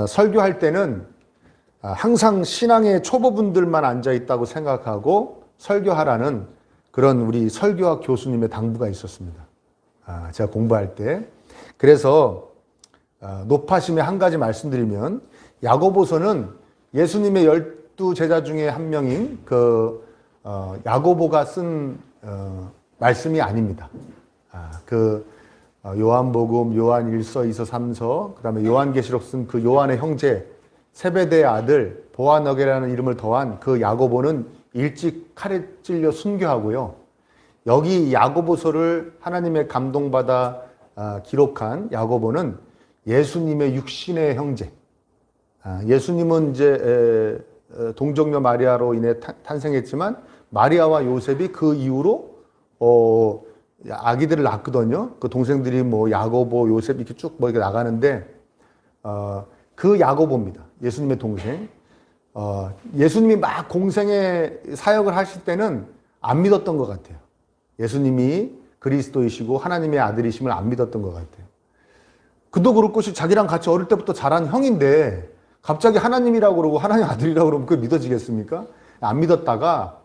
설교할 때는 항상 신앙의 초보분들만 앉아 있다고 생각하고 설교하라는 그런 우리 설교학 교수님의 당부가 있었습니다. 제가 공부할 때. 그래서 높아심에 한 가지 말씀드리면 야고보서는 예수님의 12제자 중에 한 명인 야고보가 쓴 말씀이 아닙니다. 요한복음, 요한일서, 이서, 삼서, 그 다음에 요한계시록 쓴 그 요한의 형제 세베대의 아들 보아너게라는 이름을 더한 그 야고보는 일찍 칼에 찔려 순교하고요. 여기 야고보서를 하나님의 감동받아 기록한 야고보는 예수님의 육신의 형제. 예수님은 이제 동정녀 마리아로 인해 탄생했지만 마리아와 요셉이 그 이후로 아기들을 낳거든요. 그 동생들이 뭐 야고보, 요셉 이렇게 쭉 뭐 이렇게 나가는데 그 야고보입니다. 예수님의 동생. 예수님이 막 공생의 사역을 하실 때는 안 믿었던 것 같아요. 예수님이 그리스도이시고 하나님의 아들이심을 안 믿었던 것 같아요. 그도 그렇고 자기랑 같이 어릴 때부터 자란 형인데 갑자기 하나님이라고 그러고 하나님 아들이라고 그러면 그게 믿어지겠습니까? 안 믿었다가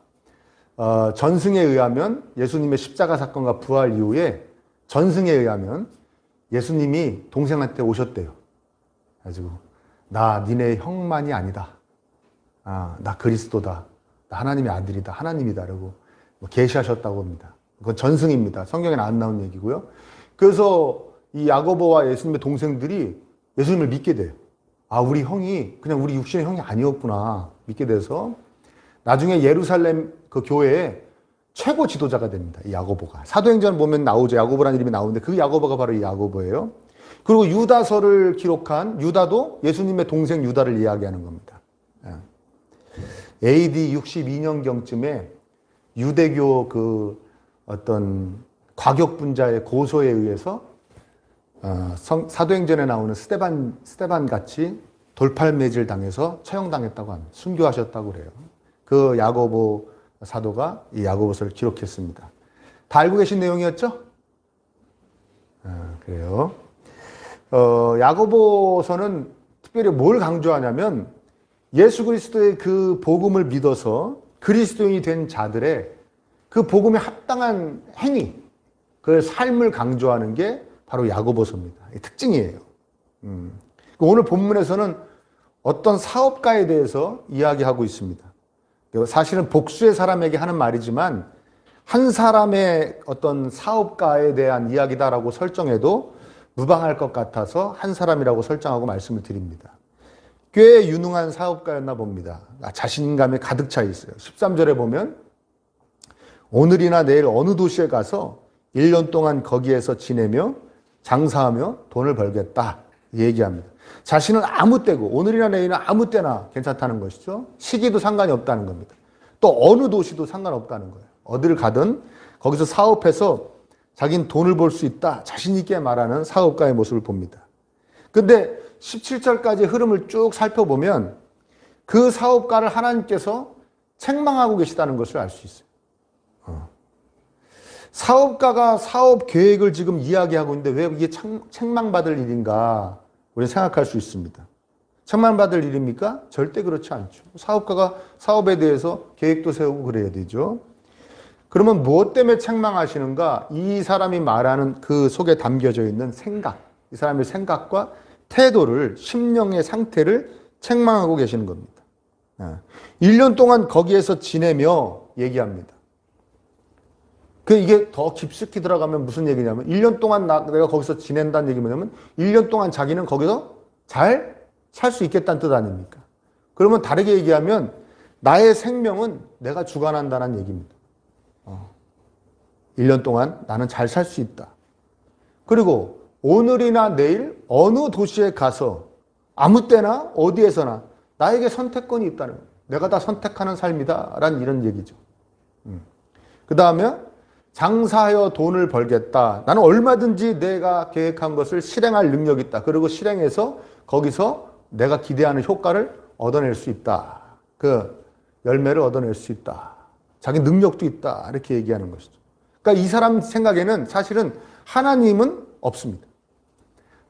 전승에 의하면 예수님의 십자가 사건과 부활 이후에 전승에 의하면 예수님이 동생한테 오셨대요. 가지고 나 니네 형만이 아니다. 나 그리스도다. 나 하나님의 아들이다. 하나님이다. 라고 계시하셨다고 합니다. 그건 전승입니다. 성경에는 안 나온 얘기고요. 그래서 이 야고보와 예수님의 동생들이 예수님을 믿게 돼요. 우리 형이 그냥 우리 육신의 형이 아니었구나 믿게 돼서 나중에 예루살렘 그 교회의 최고 지도자가 됩니다. 이 야고보가. 사도행전 보면 나오죠. 야고보라는 이름이 나오는데 그 야고보가 바로 이 야고보예요. 그리고 유다서를 기록한 유다도 예수님의 동생 유다를 이야기하는 겁니다. AD 62년경쯤에 유대교 그 어떤 과격분자의 고소에 의해서 사도행전에 나오는 스데반 같이 돌팔매질 당해서 처형당했다고 합니다. 순교하셨다고 그래요. 그 야고보 사도가 이 야고보서를 기록했습니다. 다 알고 계신 내용이었죠? 그래요. 야고보서는 특별히 뭘 강조하냐면 예수 그리스도의 그 복음을 믿어서 그리스도인이 된 자들의 그 복음에 합당한 행위, 그 삶을 강조하는 게 바로 야고보서입니다. 특징이에요. 오늘 본문에서는 어떤 사업가에 대해서 이야기하고 있습니다. 사실은 복수의 사람에게 하는 말이지만 한 사람의 어떤 사업가에 대한 이야기다라고 설정해도 무방할 것 같아서 한 사람이라고 설정하고 말씀을 드립니다. 꽤 유능한 사업가였나 봅니다. 자신감에 가득 차 있어요. 13절에 보면 오늘이나 내일 어느 도시에 가서 1년 동안 거기에서 지내며 장사하며 돈을 벌겠다 얘기합니다. 자신은 아무 때고 오늘이나 내일은 아무 때나 괜찮다는 것이죠. 시기도 상관이 없다는 겁니다. 또 어느 도시도 상관없다는 거예요. 어디를 가든 거기서 사업해서 자기는 돈을 벌 수 있다 자신 있게 말하는 사업가의 모습을 봅니다. 근데 17절까지 흐름을 쭉 살펴보면 그 사업가를 하나님께서 책망하고 계시다는 것을 알 수 있어요. 사업가가 사업 계획을 지금 이야기하고 있는데 왜 이게 책망받을 일인가 우리는 생각할 수 있습니다. 책망받을 일입니까? 절대 그렇지 않죠. 사업가가 사업에 대해서 계획도 세우고 그래야 되죠. 그러면 무엇 때문에 책망하시는가? 이 사람이 말하는 그 속에 담겨져 있는 생각, 이 사람의 생각과 태도를, 심령의 상태를 책망하고 계시는 겁니다. 1년 동안 거기에서 지내며 얘기합니다. 이게 더 깊숙이 들어가면 무슨 얘기냐면 1년 동안 내가 거기서 지낸다는 얘기 뭐냐면 1년 동안 자기는 거기서 잘 살 수 있겠다는 뜻 아닙니까? 그러면 다르게 얘기하면 나의 생명은 내가 주관한다는 얘기입니다. 1년 동안 나는 잘 살 수 있다. 그리고 오늘이나 내일 어느 도시에 가서 아무 때나 어디에서나 나에게 선택권이 있다는 거예요. 내가 다 선택하는 삶이다 라는 이런 얘기죠. 그 다음에 장사하여 돈을 벌겠다. 나는 얼마든지 내가 계획한 것을 실행할 능력이 있다. 그리고 실행해서 거기서 내가 기대하는 효과를 얻어낼 수 있다. 그 열매를 얻어낼 수 있다. 자기 능력도 있다. 이렇게 얘기하는 것이죠. 그러니까 이 사람 생각에는 사실은 하나님은 없습니다.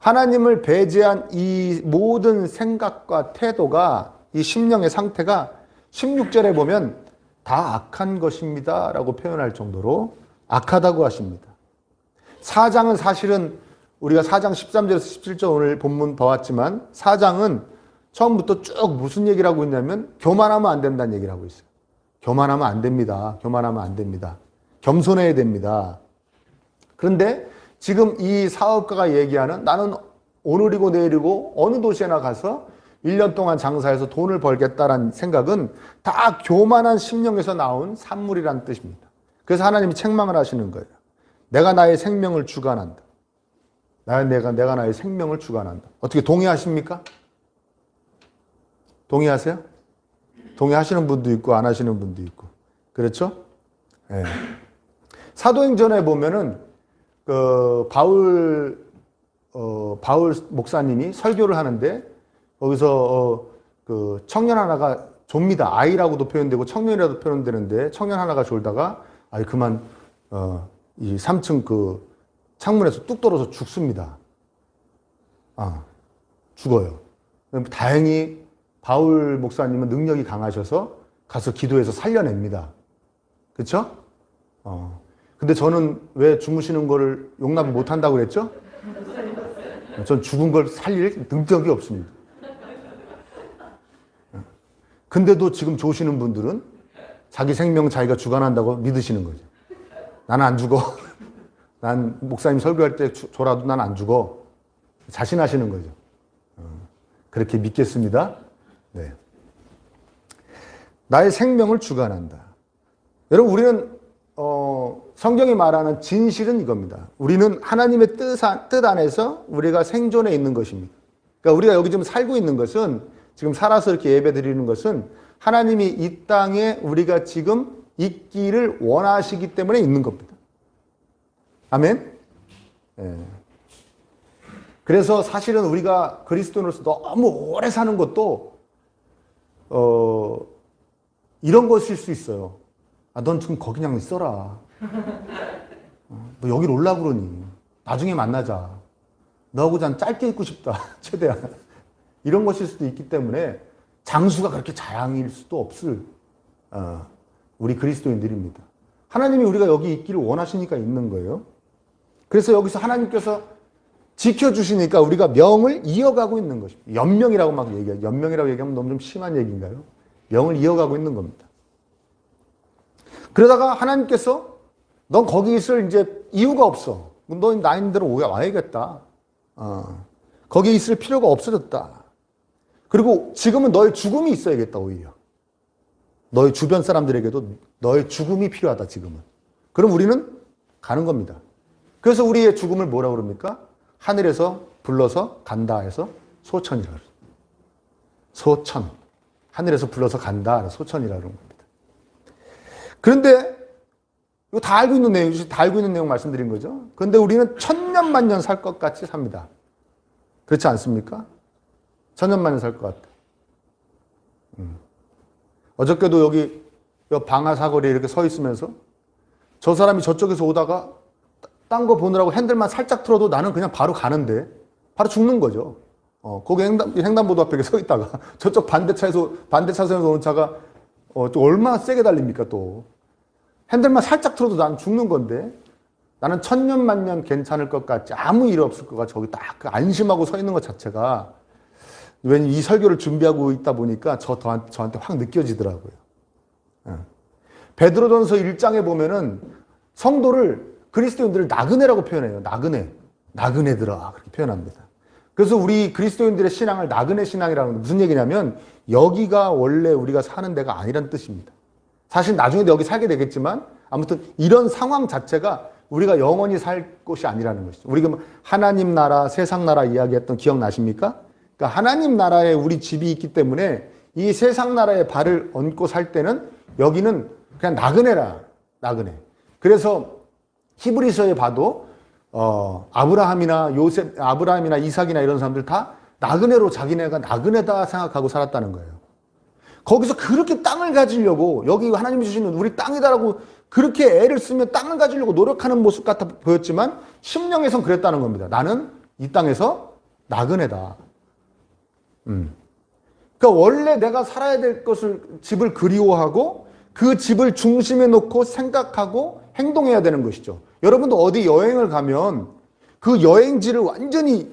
하나님을 배제한 이 모든 생각과 태도가, 이 심령의 상태가 16절에 보면 다 악한 것입니다 라고 표현할 정도로 악하다고 하십니다. 4장은 사실은 우리가 4장 13절에서 17절 오늘 본문 봐왔지만 4장은 처음부터 쭉 무슨 얘기를 하고 있냐면 교만하면 안 된다는 얘기를 하고 있어요. 교만하면 안 됩니다. 교만하면 안 됩니다. 겸손해야 됩니다. 그런데 지금 이 사업가가 얘기하는 나는 오늘이고 내일이고 어느 도시에나 가서 1년 동안 장사해서 돈을 벌겠다라는 생각은 다 교만한 심령에서 나온 산물이라는 뜻입니다. 그래서 하나님이 책망을 하시는 거예요. 내가 나의 생명을 주관한다. 내가 나의 생명을 주관한다. 어떻게 동의하십니까? 동의하세요? 동의하시는 분도 있고 안 하시는 분도 있고. 그렇죠? 네. 사도행전에 보면은 바울 목사님이 설교를 하는데 거기서 청년 하나가 좁니다. 아이라고도 표현되고 청년이라도 표현되는데 청년 하나가 졸다가 그만 이 3층 그 창문에서 뚝 떨어져 죽습니다. 죽어요. 다행히 바울 목사님은 능력이 강하셔서 가서 기도해서 살려냅니다. 그렇죠? 근데 저는 왜 주무시는 거를 용납을 못 한다고 그랬죠? 전 죽은 걸 살릴 능력이 없습니다. 근데도 지금 조시는 분들은 자기 생명 자기가 주관한다고 믿으시는 거죠. 나는 안 죽어. 난 목사님 설교할 때 졸아도 난 안 죽어. 자신하시는 거죠. 그렇게 믿겠습니다. 네. 나의 생명을 주관한다. 여러분, 우리는 성경이 말하는 진실은 이겁니다. 우리는 하나님의 뜻 안에서 우리가 생존해 있는 것입니다. 그러니까 우리가 여기 지금 살고 있는 것은, 지금 살아서 이렇게 예배 드리는 것은 하나님이 이 땅에 우리가 지금 있기를 원하시기 때문에 있는 겁니다. 아멘? 예. 그래서 사실은 우리가 그리스도인으로서 너무 오래 사는 것도 이런 것일 수 있어요. 넌 지금 거기 그냥 있어라. 너 여기로 올라고 그러니. 나중에 만나자. 너하고 난 짧게 있고 싶다. 최대한. 이런 것일 수도 있기 때문에 장수가 그렇게 자양일 수도 없을 우리 그리스도인들입니다. 하나님이 우리가 여기 있기를 원하시니까 있는 거예요. 그래서 여기서 하나님께서 지켜주시니까 우리가 명을 이어가고 있는 것입니다. 연명이라고 막 얘기해요. 연명이라고 얘기하면 너무 좀 심한 얘기인가요? 명을 이어가고 있는 겁니다. 그러다가 하나님께서 넌 거기 있을 이제 이유가 없어. 너 나인대로 와야겠다. 거기 있을 필요가 없어졌다. 그리고 지금은 너의 죽음이 있어야겠다, 오히려. 너의 주변 사람들에게도 너의 죽음이 필요하다, 지금은. 그럼 우리는 가는 겁니다. 그래서 우리의 죽음을 뭐라고 그럽니까? 하늘에서 불러서 간다 해서 소천이라고 그래요. 소천. 하늘에서 불러서 간다, 소천이라고 그런 겁니다. 그런데 이거 다 알고 있는 내용이죠. 다 알고 있는 내용 말씀드린 거죠. 그런데 우리는 천년 만년 살 것 같이 삽니다. 그렇지 않습니까? 천년 만년 살 것 같다. 어저께도 여기 방아 사거리에 이렇게 서 있으면서 저 사람이 저쪽에서 오다가 딴 거 보느라고 핸들만 살짝 틀어도 나는 그냥 바로 가는데 바로 죽는 거죠. 거기 횡단보도 앞에 서 있다가 저쪽 반대 차선에서 오는 차가 또 얼마나 세게 달립니까 또. 핸들만 살짝 틀어도 나는 죽는 건데 나는 천년 만년 괜찮을 것 같지, 아무 일 없을 것 같이 거기 딱 안심하고 서 있는 것 자체가, 왜냐면 이 설교를 준비하고 있다 보니까 저한테 확 느껴지더라고요. 베드로전서 1장에 보면은 성도를, 그리스도인들을 나그네라고 표현해요. 나그네들아 그렇게 표현합니다. 그래서 우리 그리스도인들의 신앙을 나그네 신앙이라는 건 무슨 얘기냐면 여기가 원래 우리가 사는 데가 아니란 뜻입니다. 사실 나중에도 여기 살게 되겠지만 아무튼 이런 상황 자체가 우리가 영원히 살 곳이 아니라는 것이죠. 우리가 하나님 나라, 세상 나라 이야기했던 기억나십니까? 그러니까 하나님 나라에 우리 집이 있기 때문에 이 세상 나라에 발을 얹고 살 때는 여기는 그냥 나그네라, 나그네. 그래서 히브리서에 봐도 아브라함이나 이삭이나 이런 사람들 다 나그네로 자기네가 나그네다 생각하고 살았다는 거예요. 거기서 그렇게 땅을 가지려고, 여기 하나님이 주시는 우리 땅이다라고 그렇게 애를 쓰며 땅을 가지려고 노력하는 모습 같아 보였지만 심령에선 그랬다는 겁니다. 나는 이 땅에서 나그네다. 그러니까 원래 내가 살아야 될 것을, 집을 그리워하고 그 집을 중심에 놓고 생각하고 행동해야 되는 것이죠. 여러분도 어디 여행을 가면 그 여행지를 완전히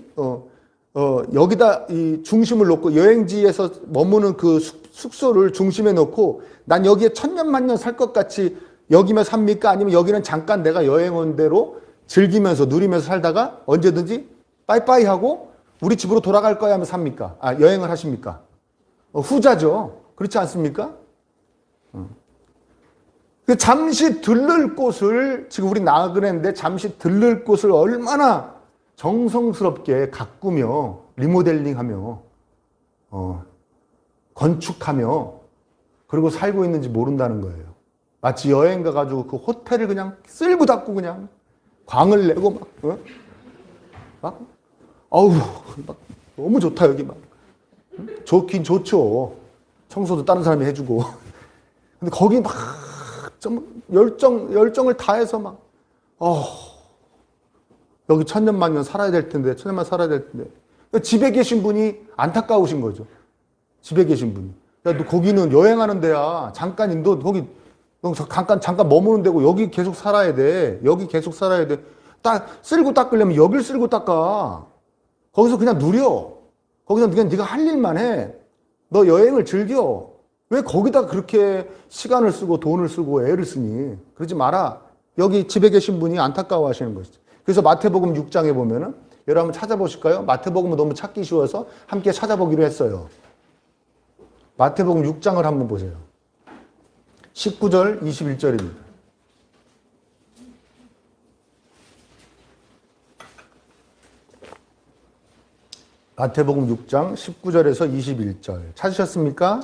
여기다 이 중심을 놓고 여행지에서 머무는 그 숙소를 중심에 놓고 난 여기에 천년만년 살 것 같이 여기면 삽니까? 아니면 여기는 잠깐 내가 여행 온 대로 즐기면서 누리면서 살다가 언제든지 빠이빠이 하고 우리 집으로 돌아갈 거야 하면 삽니까? 여행을 하십니까? 후자죠. 그렇지 않습니까? 잠시 들를 곳을, 지금 우리 나그네인데 잠시 들를 곳을 얼마나 정성스럽게 가꾸며 리모델링하며 건축하며 그리고 살고 있는지 모른다는 거예요. 마치 여행 가가지고 그 호텔을 그냥 쓸고 닦고 그냥 광을 내고 막 너무 좋다 여기 막. 좋긴 좋죠. 청소도 다른 사람이 해주고. 근데 거기 막 좀 열정을 다해서 막 여기 천년만년 살아야 될 텐데, 천년만 살아야 될 텐데. 집에 계신 분이 안타까우신 거죠. 집에 계신 분이. 야, 너 거기는 여행하는 데야. 잠깐, 너 거기, 너 잠깐 머무는 데고, 여기 계속 살아야 돼. 여기 계속 살아야 돼. 쓸고 닦으려면 여길 쓸고 닦아. 거기서 그냥 누려. 거기서 그냥 네가 할 일만 해. 너 여행을 즐겨. 왜 거기다 그렇게 시간을 쓰고 돈을 쓰고 애를 쓰니? 그러지 마라. 여기 집에 계신 분이 안타까워 하시는 것이죠. 그래서 마태복음 6장에 보면은, 여러분 찾아보실까요? 마태복음은 너무 찾기 쉬워서 함께 찾아보기로 했어요. 마태복음 6장을 한번 보세요. 19절, 21절입니다. 마태복음 6장 19절에서 21절. 찾으셨습니까?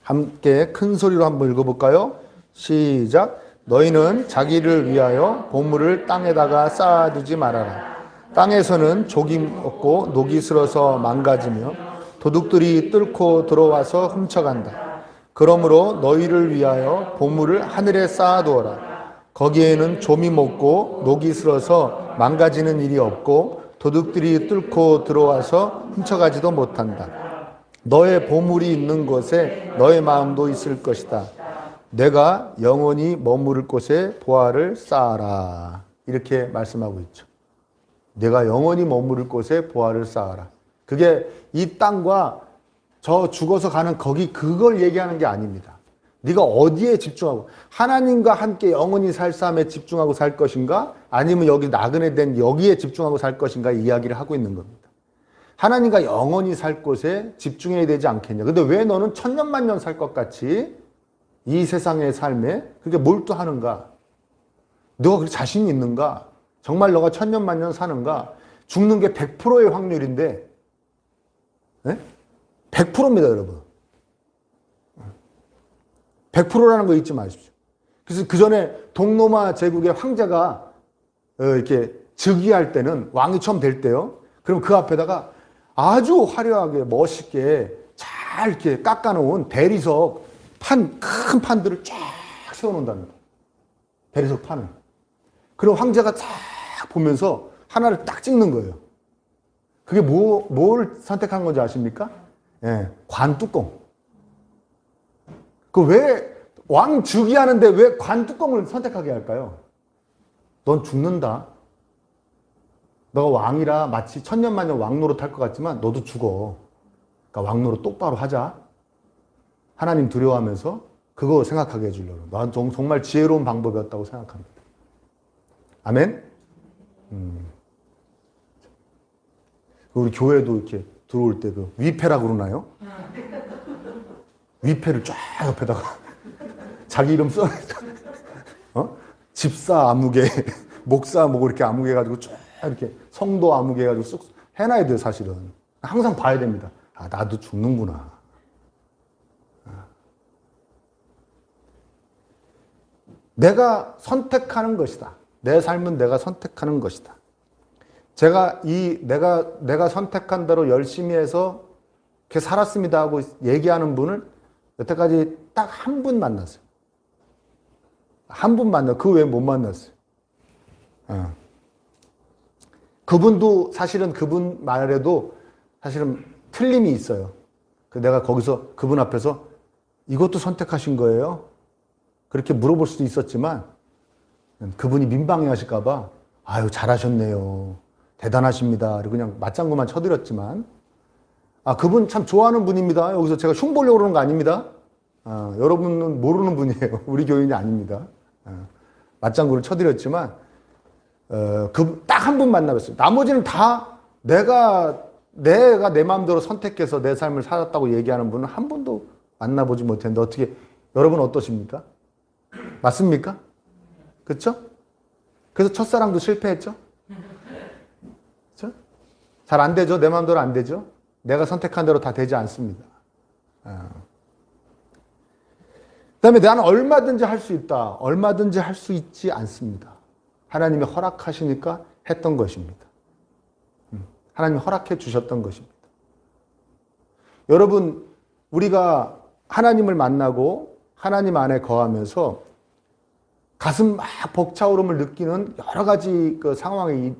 함께 큰 소리로 한번 읽어볼까요? 시작. 너희는 자기를 위하여 보물을 땅에다가 쌓아두지 말아라. 땅에서는 족이 없고 녹이 슬어서 망가지며 도둑들이 뚫고 들어와서 훔쳐간다. 그러므로 너희를 위하여 보물을 하늘에 쌓아두어라. 거기에는 좀이 먹고 녹이 슬어서 망가지는 일이 없고 도둑들이 뚫고 들어와서 훔쳐가지도 못한다. 너의 보물이 있는 곳에 너의 마음도 있을 것이다. 내가 영원히 머무를 곳에 보화를 쌓아라. 이렇게 말씀하고 있죠. 내가 영원히 머무를 곳에 보화를 쌓아라. 그게 이 땅과 저 죽어서 가는 거기 그걸 얘기하는 게 아닙니다. 네가 어디에 집중하고 하나님과 함께 영원히 살 삶에 집중하고 살 것인가 아니면 여기 나그네 된 여기에 집중하고 살 것인가 이야기를 하고 있는 겁니다. 하나님과 영원히 살 곳에 집중해야 되지 않겠냐. 근데 왜 너는 천년만년 살 것 같이 이 세상의 삶에 그게 몰두하는가? 너가 그렇게 자신이 있는가? 정말 너가 천년만년 사는가? 죽는 게 100%의 확률인데 100%입니다, 여러분. 100%라는 거 잊지 마십시오. 그래서 그 전에 동로마 제국의 황제가 이렇게 즉위할 때는 왕이 처음 될 때요. 그럼 그 앞에다가 아주 화려하게 멋있게 잘 이렇게 깎아놓은 대리석 큰 판들을 쫙 세워놓는다는 거예요. 대리석 판을. 그럼 황제가 쫙 보면서 하나를 딱 찍는 거예요. 그게 뭘 선택한 건지 아십니까? 관뚜껑. 그 왜 왕 즉위하는데 왜 관뚜껑을 선택하게 할까요? 넌 죽는다. 너가 왕이라 마치 천년만년 왕노릇 할 것 같지만 너도 죽어. 그러니까 왕노릇 똑바로 하자. 하나님 두려워하면서 그거 생각하게 해주려고. 난 정말 지혜로운 방법이었다고 생각합니다. 아멘? 우리 교회도 이렇게 들어올 때 그 위패라고 그러나요? 위패를 쫙 옆에다가 자기 이름 써. 집사 아무개, 목사 뭐 이렇게 아무개 해가지고 쫙 이렇게 성도 아무개 해가지고 쑥 해놔야 돼요, 사실은. 항상 봐야 됩니다. 나도 죽는구나. 내가 선택하는 것이다. 내 삶은 내가 선택하는 것이다. 내가 선택한 대로 열심히 해서 이렇게 살았습니다 하고 얘기하는 분을 여태까지 딱 한 분 만났어요. 한 분 만났어요. 그 외에 못 만났어요. 그분도 사실은 그분 말에도 사실은 틀림이 있어요. 내가 거기서 그분 앞에서 이것도 선택하신 거예요? 그렇게 물어볼 수도 있었지만 그분이 민망해 하실까봐 아유 잘하셨네요. 대단하십니다. 그리고 그냥 맞장구만 쳐드렸지만 그분 참 좋아하는 분입니다. 여기서 제가 흉 보려고 그러는 거 아닙니다. 여러분은 모르는 분이에요. 우리 교인이 아닙니다. 맞장구를 쳐드렸지만 딱 한 분 만나봤어요. 나머지는 다 내가 내 마음대로 선택해서 내 삶을 살았다고 얘기하는 분은 한 번도 만나보지 못했는데 어떻게 여러분 어떠십니까? 맞습니까? 그렇죠? 그래서 첫사랑도 실패했죠? 그렇죠? 잘 안 되죠? 내 마음대로 안 되죠? 내가 선택한 대로 다 되지 않습니다. 그다음에 나는 얼마든지 할 수 있다. 얼마든지 할 수 있지 않습니다. 하나님이 허락하시니까 했던 것입니다. 하나님이 허락해 주셨던 것입니다. 여러분, 우리가 하나님을 만나고 하나님 안에 거하면서 가슴 막 벅차오름을 느끼는 여러 가지 그 상황이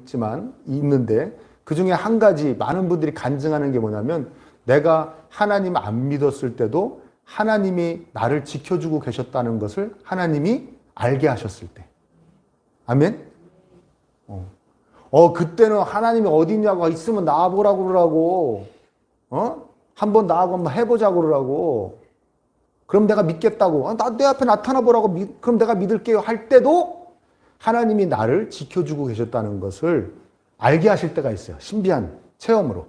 있는데 그 중에 한 가지 많은 분들이 간증하는 게 뭐냐면 내가 하나님 안 믿었을 때도 하나님이 나를 지켜주고 계셨다는 것을 하나님이 알게 하셨을 때. 아멘? 그때는 하나님이 어디 있냐고 있으면 나와보라고 그러라고. 한번 나하고 한번 해보자고 그러라고. 그럼 내가 믿겠다고. 내 앞에 나타나 보라고. 그럼 내가 믿을게요. 할 때도 하나님이 나를 지켜주고 계셨다는 것을 알게 하실 때가 있어요. 신비한 체험으로.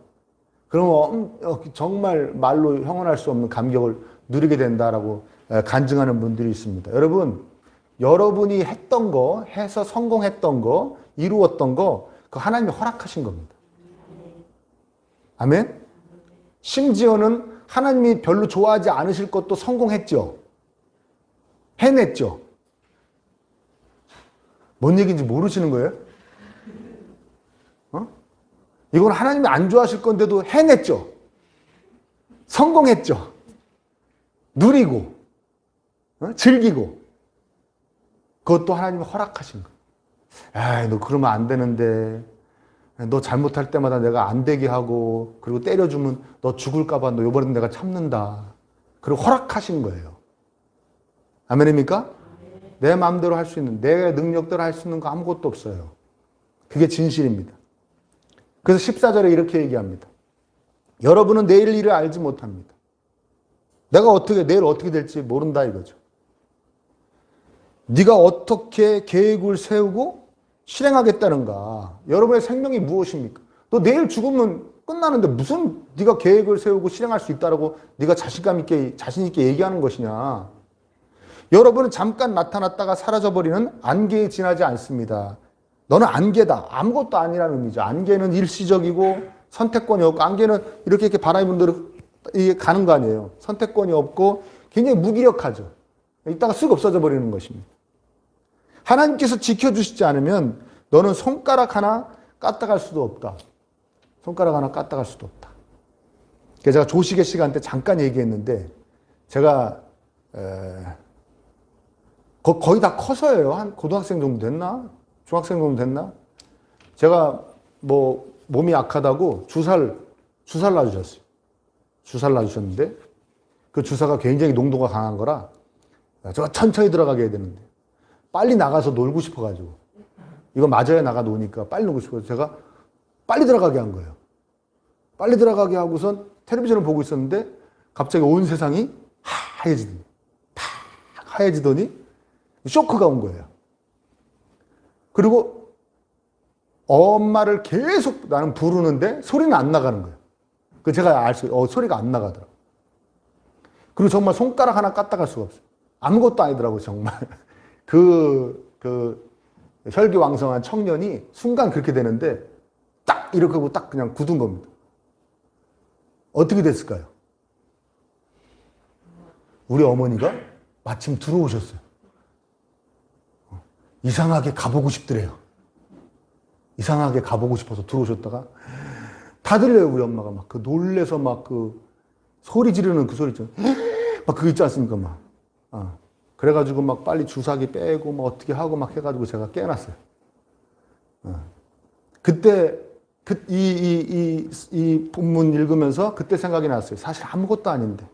그러면 정말 말로 형언할 수 없는 감격을 누리게 된다라고 간증하는 분들이 있습니다. 여러분이 했던 거, 해서 성공했던 거, 이루었던 거, 그 하나님이 허락하신 겁니다. 아멘? 심지어는 하나님이 별로 좋아하지 않으실 것도 성공했죠. 해냈죠. 뭔 얘기인지 모르시는 거예요? 이건 하나님이 안 좋아하실 건데도 해냈죠. 성공했죠. 누리고, 즐기고. 그것도 하나님이 허락하신 거. 에이, 너 그러면 안 되는데. 너 잘못할 때마다 내가 안 되게 하고, 그리고 때려주면 너 죽을까봐 너 이번엔 내가 참는다. 그리고 허락하신 거예요. 아멘입니까? 내 마음대로 할 수 있는, 내 능력대로 할 수 있는 거 아무것도 없어요. 그게 진실입니다. 그래서 14절에 이렇게 얘기합니다. 여러분은 내일 일을 알지 못합니다. 내일 어떻게 될지 모른다 이거죠. 네가 어떻게 계획을 세우고 실행하겠다는가? 여러분의 생명이 무엇입니까? 너 내일 죽으면 끝나는데 무슨 네가 계획을 세우고 실행할 수 있다라고 네가 자신 있게 얘기하는 것이냐? 여러분은 잠깐 나타났다가 사라져버리는 안개에 지나지 않습니다. 너는 안개다. 아무것도 아니라는 의미죠. 안개는 일시적이고 선택권이 없고, 안개는 이렇게 바람이 분들은 가는 거 아니에요. 선택권이 없고 굉장히 무기력하죠. 이따가 쓱 없어져 버리는 것입니다. 하나님께서 지켜주시지 않으면 너는 손가락 하나 까딱할 수도 없다. 손가락 하나 까딱할 수도 없다. 그래서 제가 조식의 시간 때 잠깐 얘기했는데, 제가 거의 다 커서예요. 한 고등학생 정도 됐나? 중학생 정도 됐나? 제가 몸이 약하다고 주사를 놔주셨어요. 주사를 놔주셨는데 그 주사가 굉장히 농도가 강한 거라 제가 천천히 들어가게 해야 되는데 빨리 나가서 놀고 싶어가지고, 이거 맞아야 나가 노니까 빨리 놀고 싶어서 제가 빨리 들어가게 한 거예요. 빨리 들어가게 하고선 텔레비전을 보고 있었는데 갑자기 온 세상이 하얘지더니 쇼크가 온 거예요. 그리고 엄마를 계속 나는 부르는데 소리는 안 나가는 거예요. 그 제가 소리가 안 나가더라고요. 그리고 정말 손가락 하나 까딱할 수가 없어요. 아무것도 아니더라고요, 정말. 그 혈기왕성한 청년이 순간 그렇게 되는데 딱 이렇게 하고 딱 그냥 굳은 겁니다. 어떻게 됐을까요? 우리 어머니가 마침 들어오셨어요. 이상하게 가보고 싶더래요. 이상하게 가보고 싶어서 들어오셨다가 다 들려요. 우리 엄마가 막 그 놀래서 막 그 소리 지르는 그 소리 있죠. 막 그거 있지 않습니까? 막. 그래가지고 막 빨리 주사기 빼고 막 어떻게 하고 막 해가지고 제가 깨어났어요. 그때 이 본문 읽으면서 그때 생각이 났어요. 사실 아무것도 아닌데.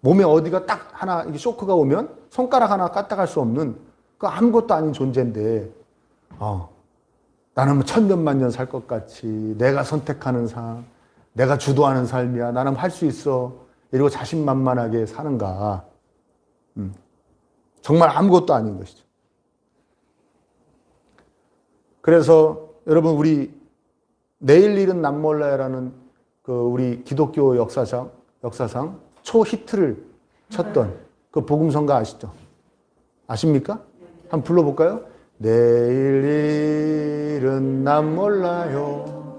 몸에 어디가 딱 하나 쇼크가 오면 손가락 하나 까딱할 수 없는 그 아무것도 아닌 존재인데 나는 천년만 년 살 것 같이 내가 선택하는 삶, 내가 주도하는 삶이야. 나는 할 수 있어. 이러고 자신만만하게 사는가. 정말 아무것도 아닌 것이죠. 그래서 여러분 우리 내일 일은 남 몰라요라는 그 우리 기독교 역사상 초히트를 쳤던 그 복음성가 아시죠? 아십니까? 한번 불러볼까요? 내일 일은 남 몰라요.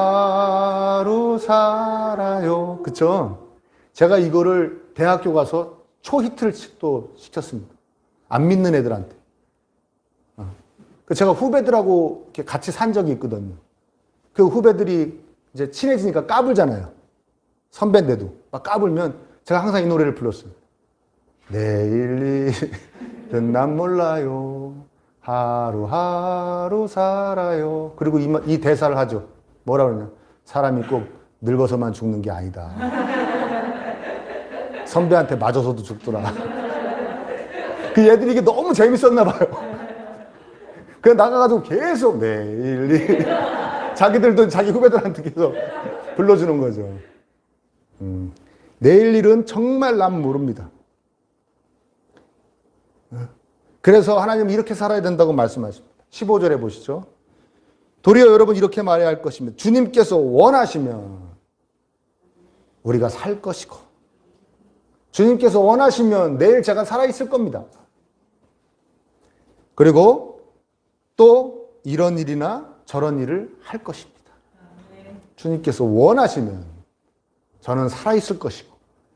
하루하루 살아요. 그쵸? 제가 이거를 대학교 가서 초히트를 또 시켰습니다. 안 믿는 애들한테. 제가 후배들하고 이렇게 같이 산 적이 있거든요. 그 후배들이 이제 친해지니까 까불잖아요. 선배인데도 막 까불면 제가 항상 이 노래를 불렀어요. 내일 일은 난 몰라요. 하루하루 살아요. 그리고 이 대사를 하죠. 뭐라 그러냐. 사람이 꼭 늙어서만 죽는 게 아니다. 선배한테 맞아서도 죽더라. 그 얘들이 이게 너무 재밌었나 봐요. 그냥 나가가지고 계속 내일 자기들도 자기 후배들한테 계속 불러주는 거죠. 내일 일은 정말 남 모릅니다. 그래서 하나님은 이렇게 살아야 된다고 말씀하십니다. 15절에 보시죠. 도리어 여러분 이렇게 말해야 할 것입니다. 주님께서 원하시면 우리가 살 것이고 주님께서 원하시면 내일 제가 살아있을 겁니다. 그리고 또 이런 일이나 저런 일을 할 것입니다. 주님께서 원하시면 저는 살아있을 것이고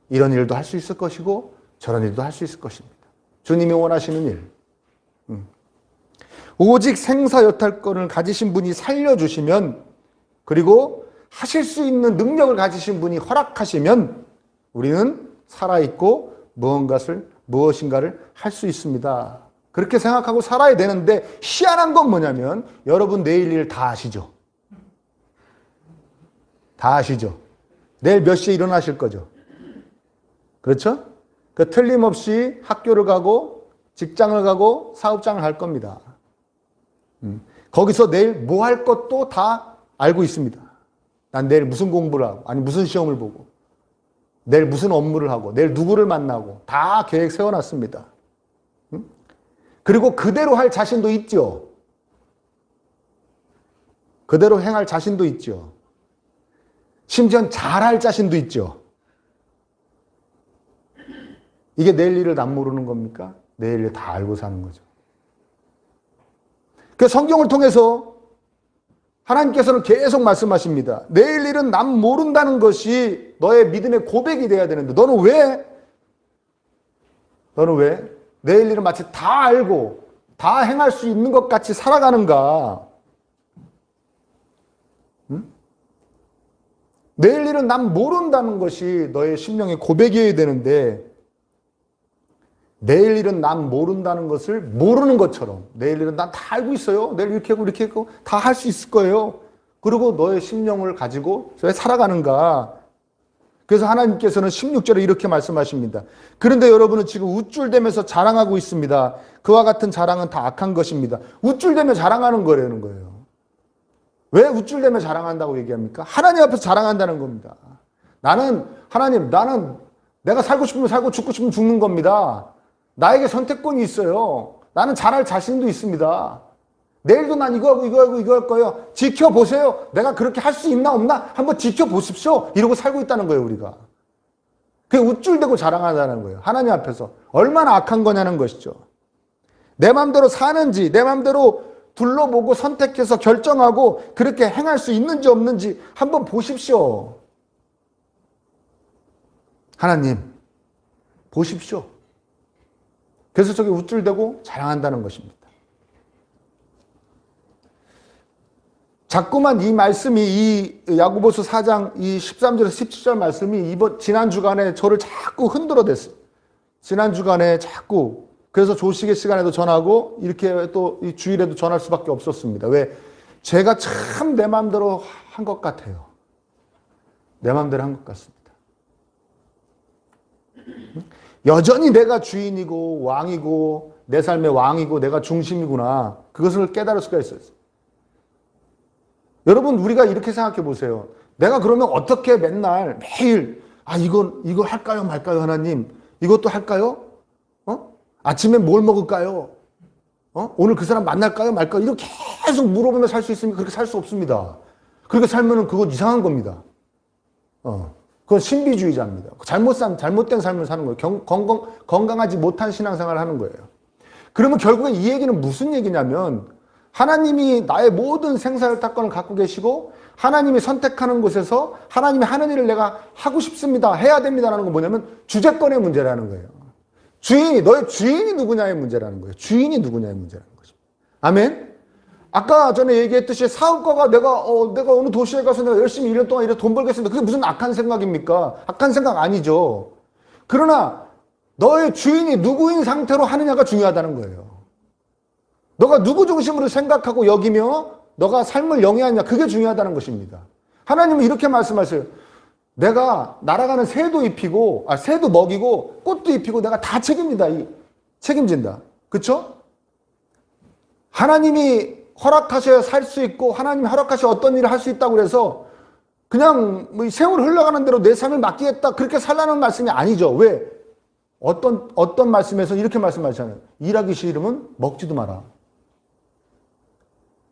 이런 일도 할 수 있을 것이고 저런 일도 할 수 있을 것입니다. 주님이 원하시는 일. 오직 생사여탈권을 가지신 분이 살려주시면 그리고 하실 수 있는 능력을 가지신 분이 허락하시면 우리는 살아있고 무엇인가를 할 수 있습니다. 그렇게 생각하고 살아야 되는데 희한한 건 뭐냐면 여러분 내일 일 다 아시죠? 다 아시죠? 내일 몇 시에 일어나실 거죠? 그렇죠? 그 틀림없이 학교를 가고 직장을 가고 사업장을 할 겁니다. 거기서 내일 뭐 할 것도 다 알고 있습니다. 난 내일 무슨 공부를 하고 아니 무슨 시험을 보고 내일 무슨 업무를 하고 내일 누구를 만나고 다 계획 세워놨습니다. 그리고 그대로 할 자신도 있죠. 그대로 행할 자신도 있죠. 심지어 잘할 자신도 있죠. 이게 내일 일을 남 모르는 겁니까? 내일 일 다 알고 사는 거죠. 그 성경을 통해서 하나님께서는 계속 말씀하십니다. 내일 일은 남 모른다는 것이 너의 믿음의 고백이 돼야 되는데 너는 왜 내일 일은 마치 다 알고 다 행할 수 있는 것 같이 살아가는가? 내일 일은 난 모른다는 것이 너의 심령의 고백이어야 되는데 내일 일은 난 모른다는 것을 모르는 것처럼 내일 일은 난 다 알고 있어요. 내일 이렇게 하고 이렇게 하고 다 할 수 있을 거예요. 그리고 너의 심령을 가지고 왜 살아가는가? 그래서 하나님께서는 16절에 이렇게 말씀하십니다. 그런데 여러분은 지금 우쭐대면서 자랑하고 있습니다. 그와 같은 자랑은 다 악한 것입니다. 우쭐대며 자랑하는 거라는 거예요. 왜 우쭐대며 자랑한다고 얘기합니까? 하나님 앞에서 자랑한다는 겁니다. 나는 내가 살고 싶으면 살고 죽고 싶으면 죽는 겁니다. 나에게 선택권이 있어요. 나는 잘할 자신도 있습니다. 내일도 난 이거 할 거예요. 지켜보세요. 내가 그렇게 할 수 있나 없나 한번 지켜보십시오. 이러고 살고 있다는 거예요, 우리가. 그게 우쭐대고 자랑한다는 거예요. 하나님 앞에서. 얼마나 악한 거냐는 것이죠. 내 마음대로 사는지, 내 마음대로 둘러보고 선택해서 결정하고 그렇게 행할 수 있는지 없는지 한번 보십시오. 하나님, 보십시오. 그래서 저게 우쭐대고 자랑한다는 것입니다. 자꾸만 이 말씀이 이 야고보서 4장 이 13절에서 17절 말씀이 지난 주간에 저를 자꾸 흔들어댔어요. 지난 주간에 자꾸 그래서 조식의 시간에도 전하고 이렇게 또 이 주일에도 전할 수밖에 없었습니다. 왜? 죄가 참 내 마음대로 한 것 같아요. 내 마음대로 한 것 같습니다. 여전히 내가 주인이고 왕이고 내 삶의 왕이고 내가 중심이구나. 그것을 깨달을 수가 있어요. 여러분, 우리가 이렇게 생각해 보세요. 내가 그러면 어떻게 맨날 매일 이거 할까요 말까요 하나님? 이것도 할까요? 아침에 뭘 먹을까요? 오늘 그 사람 만날까요 말까요? 이렇게 계속 물어보며 살 수 있으면 그렇게 살 수 없습니다. 그렇게 살면은 그건 이상한 겁니다. 그건 신비주의자입니다. 잘못된 삶을 사는 거예요. 건강하지 못한 신앙생활을 하는 거예요. 그러면 결국에 이 얘기는 무슨 얘기냐면 하나님이 나의 모든 생사혈탁권을 갖고 계시고 하나님이 선택하는 곳에서 하나님이 하는 일을 내가 하고 싶습니다. 해야 됩니다라는 건 뭐냐면 주재권의 문제라는 거예요. 너의 주인이 누구냐의 문제라는 거예요. 주인이 누구냐의 문제라는 거죠. 아멘? 아까 전에 얘기했듯이 사업가가 내가 어느 도시에 가서 내가 열심히 1년 동안 이렇게 돈 벌겠습니다. 그게 무슨 악한 생각입니까? 악한 생각 아니죠. 그러나 너의 주인이 누구인 상태로 하느냐가 중요하다는 거예요. 너가 누구 중심으로 생각하고 여기며 너가 삶을 영위하느냐, 그게 중요하다는 것입니다. 하나님은 이렇게 말씀하세요. 내가 날아가는 새도 먹이고 꽃도 입히고 내가 다 책임진다. 그렇죠? 하나님이 허락하셔야 살 수 있고 하나님이 허락하셔야 어떤 일을 할 수 있다고 그래서 그냥 세월 흘러가는 대로 내 삶을 맡기겠다 그렇게 살라는 말씀이 아니죠. 왜? 어떤 말씀에서 이렇게 말씀하시잖아요. 일하기 싫으면 먹지도 마라.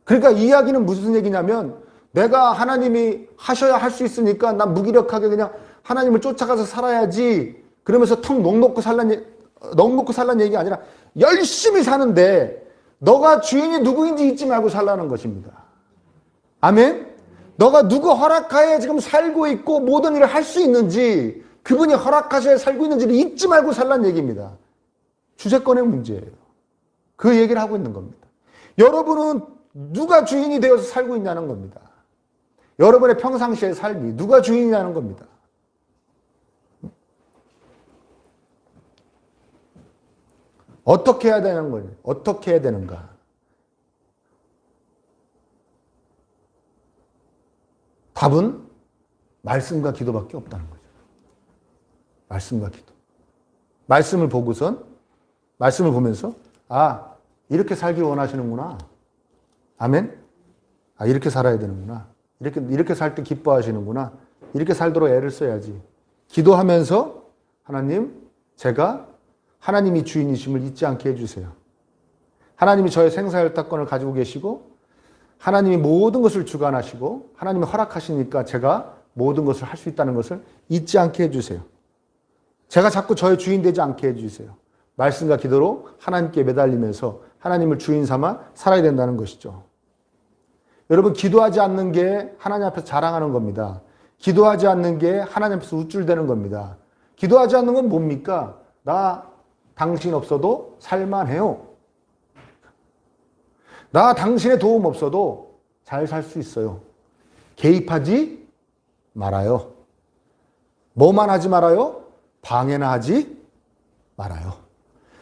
그러니까 이 이야기는 무슨 얘기냐면 내가 하나님이 하셔야 할 수 있으니까 난 무기력하게 그냥 하나님을 쫓아가서 살아야지 그러면서 턱 넉넉고 살란 얘기가 아니라 열심히 사는데 너가 주인이 누구인지 잊지 말고 살라는 것입니다. 아멘? 너가 누구 허락하에 지금 살고 있고 모든 일을 할 수 있는지 그분이 허락하셔야 살고 있는지를 잊지 말고 살라는 얘기입니다. 주재권의 문제예요. 그 얘기를 하고 있는 겁니다. 여러분은 누가 주인이 되어서 살고 있냐는 겁니다. 여러분의 평상시의 삶이 누가 주인이냐는 겁니다. 어떻게 해야 되는 거예요? 어떻게 해야 되는가? 답은 말씀과 기도밖에 없다는 거죠. 말씀과 기도. 말씀을 보면서 이렇게 살기 원하시는구나. 아멘? 이렇게 살아야 되는구나. 이렇게 살 때 기뻐하시는구나. 이렇게 살도록 애를 써야지. 기도하면서 하나님, 제가 하나님이 주인이심을 잊지 않게 해주세요. 하나님이 저의 생사혈탁권을 가지고 계시고 하나님이 모든 것을 주관하시고 하나님이 허락하시니까 제가 모든 것을 할 수 있다는 것을 잊지 않게 해주세요. 제가 자꾸 저의 주인 되지 않게 해주세요. 말씀과 기도로 하나님께 매달리면서 하나님을 주인 삼아 살아야 된다는 것이죠. 여러분, 기도하지 않는 게 하나님 앞에서 자랑하는 겁니다. 기도하지 않는 게 하나님 앞에서 우쭐대는 겁니다. 기도하지 않는 건 뭡니까? 나 당신 없어도 살만해요. 나 당신의 도움 없어도 잘 살 수 있어요. 개입하지 말아요. 뭐만 하지 말아요? 방해나 하지 말아요.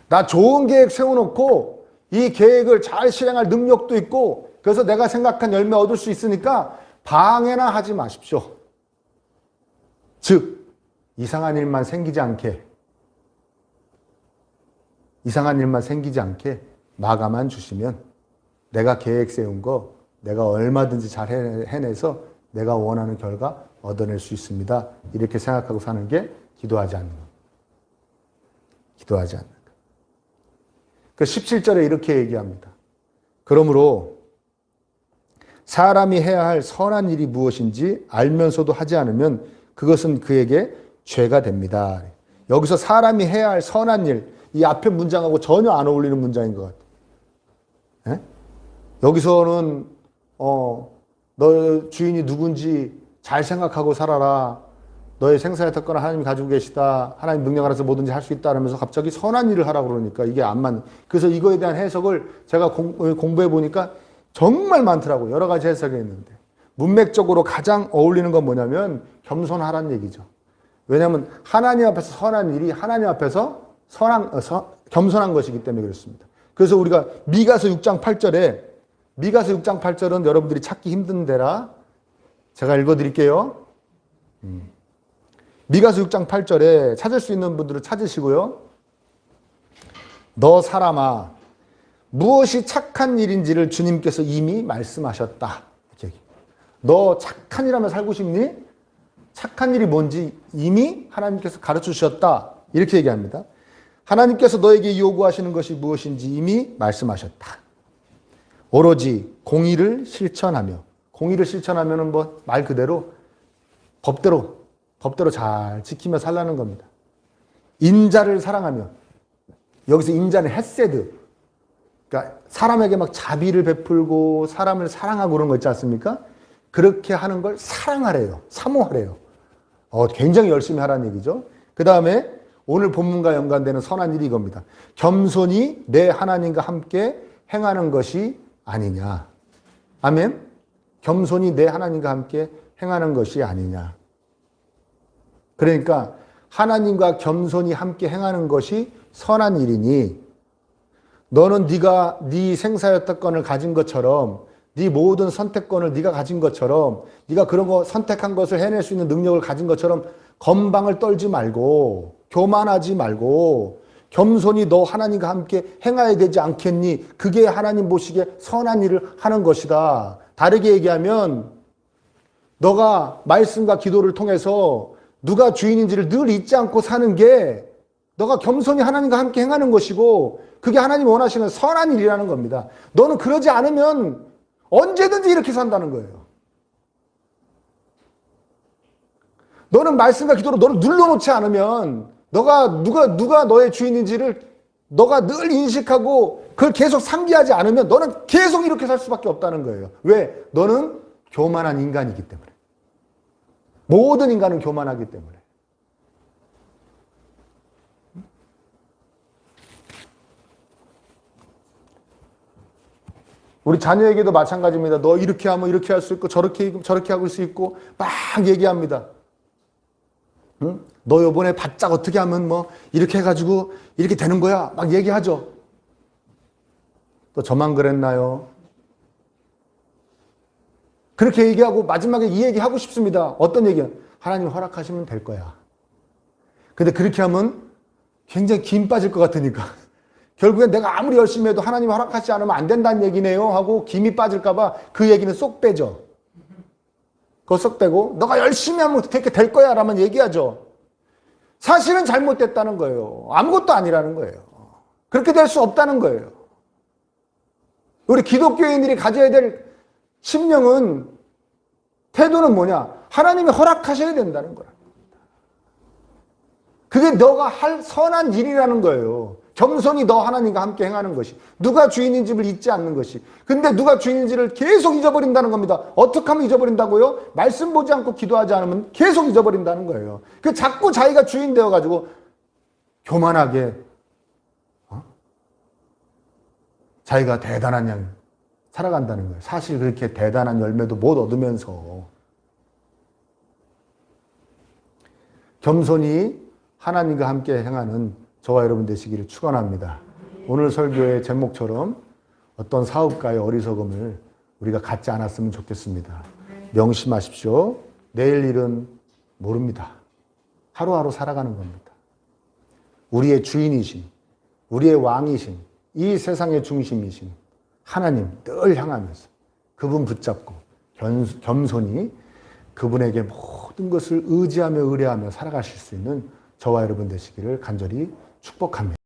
나 좋은 계획 세워놓고 이 계획을 잘 실행할 능력도 있고 그래서 내가 생각한 열매 얻을 수 있으니까 방해나 하지 마십시오. 즉 이상한 일만 생기지 않게 마감만 주시면 내가 계획 세운 거 내가 얼마든지 잘 해내서 내가 원하는 결과 얻어낼 수 있습니다. 이렇게 생각하고 사는 게 기도하지 않는 것. 기도하지 않는 것. 그 17절에 이렇게 얘기합니다. 그러므로 사람이 해야 할 선한 일이 무엇인지 알면서도 하지 않으면 그것은 그에게 죄가 됩니다. 여기서 사람이 해야 할 선한 일, 이 앞에 문장하고 전혀 안 어울리는 문장인 것 같아요. 여기서는 너의 주인이 누군지 잘 생각하고 살아라. 너의 생사혈탁권을 하나님이 가지고 계시다. 하나님 능력 알아서 뭐든지 할 수 있다. 하면서 갑자기 선한 일을 하라고 그러니까 이게 안 맞는. 그래서 이거에 대한 해석을 제가 공부해 보니까 정말 많더라고요. 여러 가지 해석이 있는데. 문맥적으로 가장 어울리는 건 뭐냐면 겸손하라는 얘기죠. 왜냐하면 하나님 앞에서 선한 일이 하나님 앞에서 겸손한 것이기 때문에 그렇습니다. 그래서 우리가 미가서 6장 8절에 미가서 6장 8절은 여러분들이 찾기 힘든 데라 제가 읽어드릴게요. 미가서 6장 8절에 찾을 수 있는 분들은 찾으시고요. 너 사람아 무엇이 착한 일인지를 주님께서 이미 말씀하셨다. 너 착한 일 하며 살고 싶니? 착한 일이 뭔지 이미 하나님께서 가르쳐 주셨다. 이렇게 얘기합니다. 하나님께서 너에게 요구하시는 것이 무엇인지 이미 말씀하셨다. 오로지 공의를 실천하며, 공의를 실천하면은 뭐 말 그대로 법대로 잘 지키며 살라는 겁니다. 인자를 사랑하며, 여기서 인자는 헤세드, 그러니까 사람에게 막 자비를 베풀고 사람을 사랑하고 그런 거 있지 않습니까? 그렇게 하는 걸 사랑하래요. 사모하래요. 굉장히 열심히 하라는 얘기죠. 그 다음에 오늘 본문과 연관되는 선한 일이 이겁니다. 겸손히 내 하나님과 함께 행하는 것이 아니냐. 아멘. 겸손히 내 하나님과 함께 행하는 것이 아니냐. 그러니까 하나님과 겸손히 함께 행하는 것이 선한 일이니 너는 네가 네 생사여택권을 가진 것처럼 네 모든 선택권을 네가 가진 것처럼 네가 그런 거 선택한 것을 해낼 수 있는 능력을 가진 것처럼 건방을 떨지 말고 교만하지 말고 겸손히 너 하나님과 함께 행해야 되지 않겠니? 그게 하나님 보시기에 선한 일을 하는 것이다. 다르게 얘기하면 너가 말씀과 기도를 통해서 누가 주인인지를 늘 잊지 않고 사는 게 너가 겸손히 하나님과 함께 행하는 것이고 그게 하나님 원하시는 선한 일이라는 겁니다. 너는 그러지 않으면 언제든지 이렇게 산다는 거예요. 너는 말씀과 기도로 너를 눌러놓지 않으면 누가 너의 주인인지를 너가 늘 인식하고 그걸 계속 상기하지 않으면 너는 계속 이렇게 살 수밖에 없다는 거예요. 왜? 너는 교만한 인간이기 때문에. 모든 인간은 교만하기 때문에. 우리 자녀에게도 마찬가지입니다. 너 이렇게 하면 이렇게 할 수 있고 저렇게 할 수 있고 막 얘기합니다. 응? 너 요번에 바짝 어떻게 하면 뭐 이렇게 해가지고 이렇게 되는 거야. 막 얘기하죠. 또 저만 그랬나요? 그렇게 얘기하고 마지막에 이 얘기 하고 싶습니다. 어떤 얘기야? 하나님 허락하시면 될 거야. 근데 그렇게 하면 굉장히 김 빠질 것 같으니까 결국엔 내가 아무리 열심히 해도 하나님 허락하지 않으면 안 된다는 얘기네요 하고 김이 빠질까 봐 그 얘기는 쏙 빼죠. 그거 쏙 빼고 너가 열심히 하면 그렇게 될 거야 라면 얘기하죠. 사실은 잘못됐다는 거예요. 아무것도 아니라는 거예요. 그렇게 될 수 없다는 거예요. 우리 기독교인들이 가져야 될 심령은 태도는 뭐냐? 하나님이 허락하셔야 된다는 거야. 그게 너가 할 선한 일이라는 거예요. 겸손히 너 하나님과 함께 행하는 것이. 누가 주인인지를 잊지 않는 것이. 근데 누가 주인인지를 계속 잊어버린다는 겁니다. 어떻게 하면 잊어버린다고요? 말씀 보지 않고 기도하지 않으면 계속 잊어버린다는 거예요. 그 자꾸 자기가 주인 되어가지고 교만하게 자기가 대단한 양 살아간다는 거예요. 사실 그렇게 대단한 열매도 못 얻으면서 겸손히 하나님과 함께 행하는 저와 여러분 되시기를 축원합니다. 오늘 설교의 제목처럼 어떤 사업가의 어리석음을 우리가 갖지 않았으면 좋겠습니다. 명심하십시오. 내일 일은 모릅니다. 하루하루 살아가는 겁니다. 우리의 주인이신, 우리의 왕이신, 이 세상의 중심이신 하나님 늘 향하면서 그분 붙잡고 겸손히 그분에게 모든 것을 의지하며 의뢰하며 살아가실 수 있는 저와 여러분 되시기를 간절히 축복합니다.